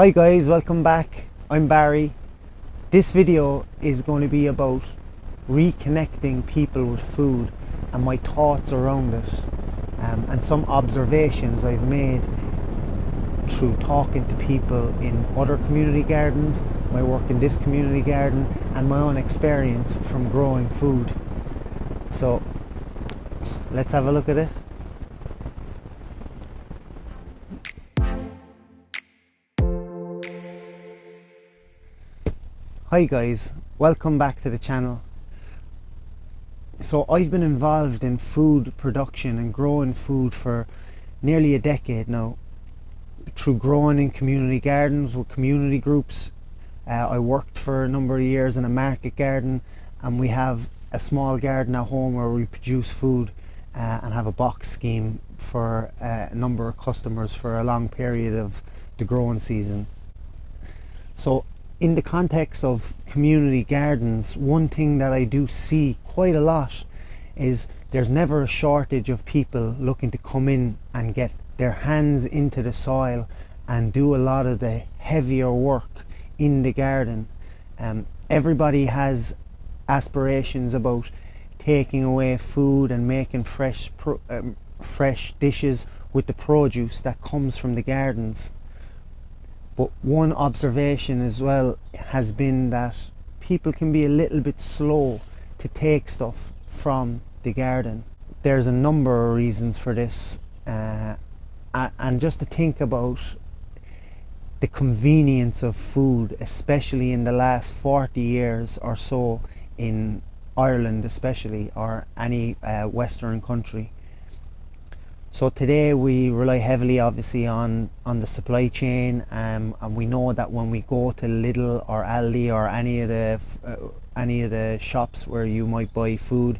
Hi guys, welcome back. I'm Barry. This video is going to be about reconnecting people with food and my thoughts around it, and some observations I've made through talking to people in other community gardens, my work in this community garden, and my own experience from growing food. So let's have a look at it. Hi guys, welcome back to the channel. So I've been involved in food production and growing food for nearly a decade now, through growing in community gardens with community groups. I worked for a number of years in a market garden, and we have a small garden at home where we produce food and have a box scheme for a number of customers for a long period of the growing season. So in the context of community gardens, one thing that I do see quite a lot is there's never a shortage of people looking to come in and get their hands into the soil and do a lot of the heavier work in the garden. Everybody has aspirations about taking away food and making fresh dishes with the produce that comes from the gardens. But one observation as well has been that people can be a little bit slow to take stuff from the garden. There's a number of reasons for this, and just to think about the convenience of food, especially in the last 40 years or so in Ireland especially, or any Western country. So today we rely heavily obviously on the supply chain, and we know that when we go to Lidl or Aldi or any of the shops where you might buy food,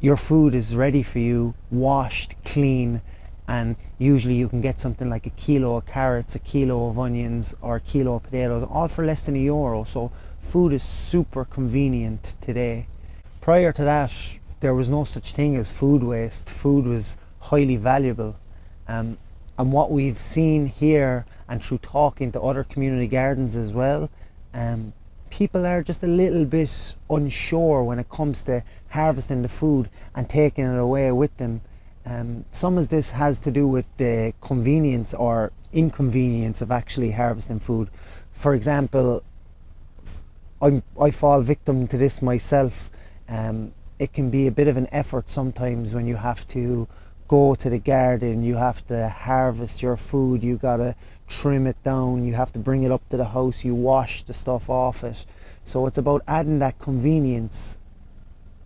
your food is ready for you, washed, clean, and usually you can get something like a kilo of carrots, a kilo of onions, or a kilo of potatoes, all for less than €1. So food is super convenient today. Prior to that, there was no such thing as food waste. Food was highly valuable, and what we've seen here and through talking to other community gardens as well, people are just a little bit unsure when it comes to harvesting the food and taking it away with them. Some of this has to do with the convenience or inconvenience of actually harvesting food. For example, I fall victim to this myself. It can be a bit of an effort sometimes when you have to go to the garden, you have to harvest your food, you gotta trim it down, you have to bring it up to the house, you wash the stuff off it. So it's about adding that convenience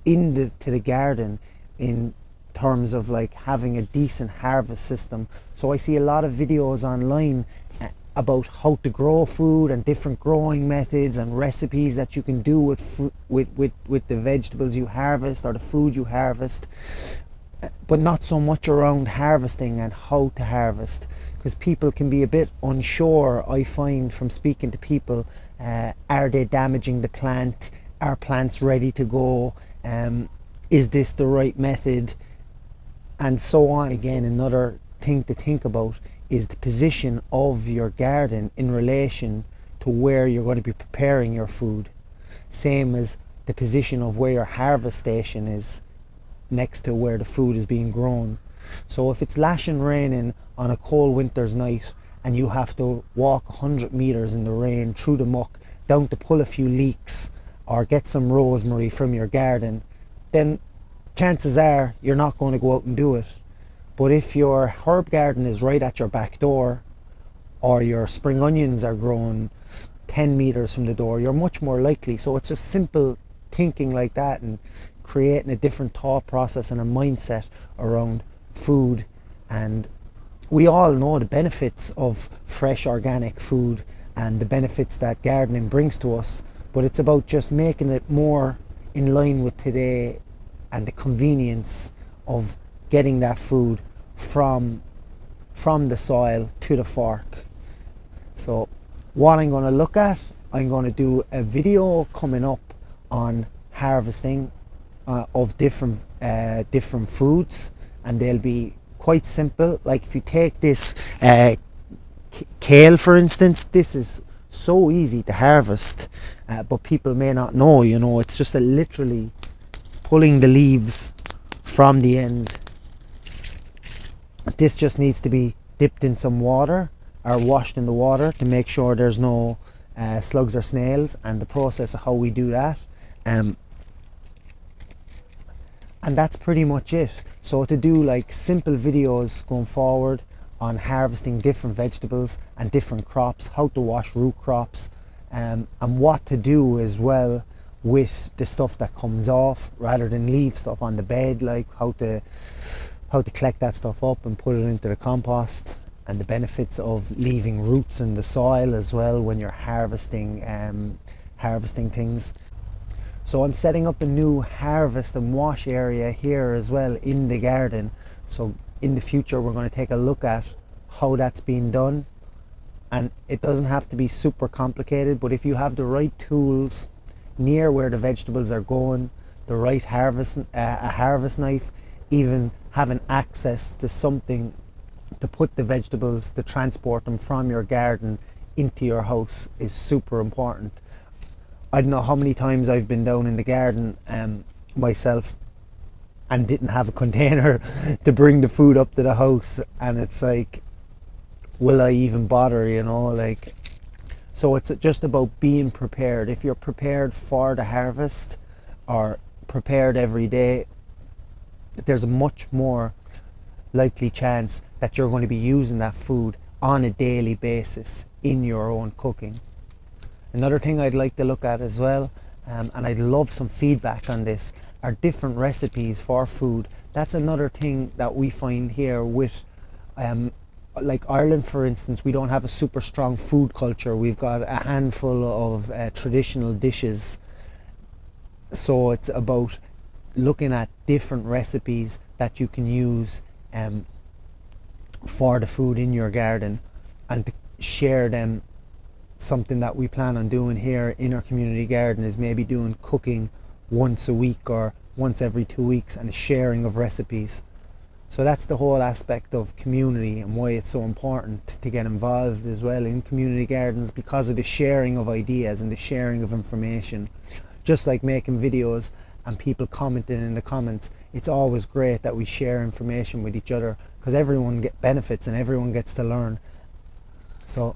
to the garden in terms of like having a decent harvest system. So I see a lot of videos online about how to grow food and different growing methods and recipes that you can do with the vegetables you harvest or the food you harvest, but not so much around harvesting and how to harvest, because people can be a bit unsure. I find from speaking to people, are they damaging the plant? Are plants ready to go? Is this the right method? And so on. Again, another thing to think about is the position of your garden in relation to where you're going to be preparing your food. Same as the position of where your harvest station is next to where the food is being grown. So if it's lashing raining on a cold winter's night and you have to walk 100 meters in the rain through the muck down to pull a few leeks or get some rosemary from your garden, then chances are you're not going to go out and do it. But if your herb garden is right at your back door, or your spring onions are grown 10 meters from the door, you're much more likely. So it's just simple thinking like that and creating a different thought process and a mindset around food. And we all know the benefits of fresh organic food and the benefits that gardening brings to us, but it's about just making it more in line with today and the convenience of getting that food from the soil to the fork. So what I'm going to look at, I'm going to do a video coming up on harvesting of different foods, and they'll be quite simple. Like if you take this kale, for instance, this is so easy to harvest, but people may not know, you know, it's just literally pulling the leaves from the end. This just needs to be dipped in some water or washed in the water to make sure there's no slugs or snails, and the process of how we do that. And that's pretty much it. So to do like simple videos going forward on harvesting different vegetables and different crops, how to wash root crops, and what to do as well with the stuff that comes off, rather than leave stuff on the bed, like how to collect that stuff up and put it into the compost, and the benefits of leaving roots in the soil as well when you're harvesting things. So I'm setting up a new harvest and wash area here as well in the garden. So in the future we're going to take a look at how that's being done, and it doesn't have to be super complicated, but if you have the right tools near where the vegetables are going, the right a harvest knife, even having access to something to put the vegetables, to transport them from your garden into your house, is super important. I don't know how many times I've been down in the garden myself and didn't have a container to bring the food up to the house, and it's like, will I even bother, you know? Like, so it's just about being prepared. If you're prepared for the harvest or prepared every day, there's a much more likely chance that you're going to be using that food on a daily basis in your own cooking. Another thing I'd like to look at as well, and I'd love some feedback on this, are different recipes for food. That's another thing that we find here with like Ireland, for instance. We don't have a super strong food culture. We've got a handful of traditional dishes, so it's about looking at different recipes that you can use for the food in your garden, and to share them. Something that we plan on doing here in our community garden is maybe doing cooking once a week or once every 2 weeks, and a sharing of recipes. So that's the whole aspect of community and why it's so important to get involved as well in community gardens, because of the sharing of ideas and the sharing of information. Just like making videos and people commenting in the comments, it's always great that we share information with each other, because everyone benefits and everyone gets to learn. So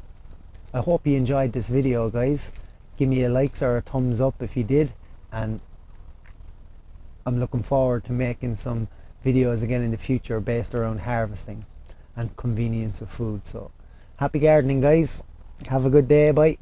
I hope you enjoyed this video, guys. Give me a like or a thumbs up if you did, and I'm looking forward to making some videos again in the future based around harvesting and convenience of food. So happy gardening, guys. Have a good day. Bye.